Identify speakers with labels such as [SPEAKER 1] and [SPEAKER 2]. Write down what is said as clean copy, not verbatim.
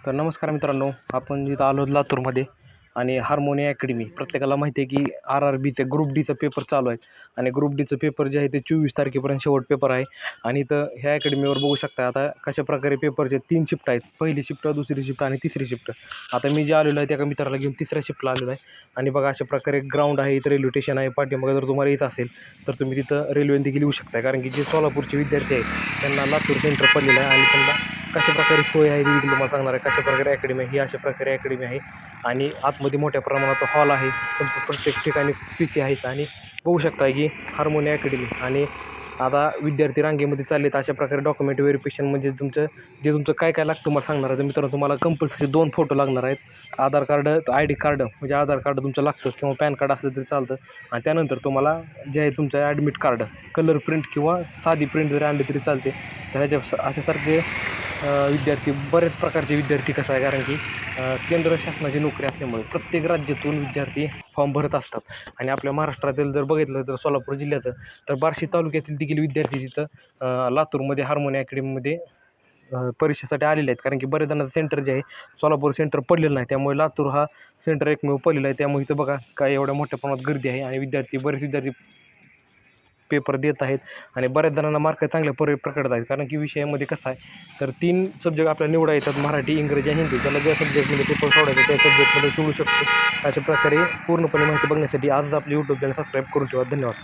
[SPEAKER 1] तर नमस्कार मित्रांनो, आपण इथं आलो लातूरमध्ये आणि हार्मोनी अकॅडमी. प्रत्येकाला माहिती आहे की RRBचे ग्रुप डीचं पेपर चालू आहे आणि ग्रुप डीचं पेपर जे आहे ते 24 तारखेपर्यंत शेवट पेपर आहे. आणि इथं ह्या अकॅडमीवर बघू शकता आता कशाप्रकारे पेपरचे 3 शिफ्ट आहेत. पहिली शिफ्ट, दुसरी शिफ्ट आणि तिसरी शिफ्ट. आता मी जे आलेलो आहे त्या एका मित्राला घेऊन तिसऱ्या शिफ्टला आलेलो आहे. आणि बघा अशा प्रकारे ग्राउंड आहे, इथं रेल्वे स्टेशन आहे. पाठीमागे जर तुम्हाला येत असेल तर तुम्ही तिथं रेल्वेने देखील येऊ शकता, कारण की जे सोलापूरचे विद्यार्थी आहेत त्यांना लातूर सेंटर पडलेलं आहे आणि त्यांना कशा प्रकारे सोय आहे ती देखील तुम्हाला सांगणार आहे. कशा प्रकारे अकॅडमी आहे, ही अशा प्रकारे अकॅडमी आहे. आणि आतमध्ये मोठ्या प्रमाणात हॉल आहे, प्रत्येक ठिकाणी PC आहेत. आणि बघू शकता की हार्मोनी अकॅडमी. आणि आता विद्यार्थी रांगेमध्ये चाललेत. अशा प्रकारे डॉक्युमेंट व्हेरिफिकेशन म्हणजे तुमचं काय काय लागतं मला सांगणार आहे. तर मित्रांनो, तुम्हाला कंपल्सरी 2 फोटो लागणार आहेत. आधार कार्ड, ID कार्ड म्हणजे आधार कार्ड तुमचं लागतं किंवा पॅन कार्ड असलं तरी चालतं. आणि त्यानंतर तुम्हाला जे आहे तुमचं ॲडमिट कार्ड, कलर प्रिंट किंवा साधी प्रिंट जरी आणली तरी चालते. तर ह्याच्या अशासारखे विद्यार्थी, बरेच प्रकारचे विद्यार्थी कसं आहे, कारण की केंद्र शासनाची नोकरी असल्यामुळे प्रत्येक राज्यातून विद्यार्थी फॉर्म भरत असतात. आणि आपल्या महाराष्ट्रातील जर बघितलं तर सोलापूर जिल्ह्याचं तर बार्शी तालुक्यातील देखील विद्यार्थी तिथं लातूरमध्ये हार्मोनी अकॅडमीमध्ये परीक्षेसाठी आलेले आहेत. कारण की बरेच जणांचं सेंटर जे आहे सोलापूर सेंटर पडलेलं नाही, त्यामुळे लातूर हा सेंटर एकमेव पडलेला आहे. त्यामुळे इथं बघा काय एवढ्या मोठ्या प्रमाणात गर्दी आहे आणि बरेच विद्यार्थी पेपर देत आहेत. आणि बऱ्याच जणांना मार्क चांगल्या प्रकटत आहेत, कारण की विषयामध्ये कसं आहे तर 3 सब्जेक्ट आपल्याला निवडा येतात: मराठी, इंग्रजी आणि हिंदी. ज्याला ज्या सब्जेक्टमध्ये पेपर सोडायचा त्या सब्जेक्टमध्ये सोडू शकतो. अशा प्रकारे पूर्णपणे माहिती बघण्यासाठी आजच आपले यूट्यूब चॅनल सबस्क्राईब करून ठेवा. धन्यवाद.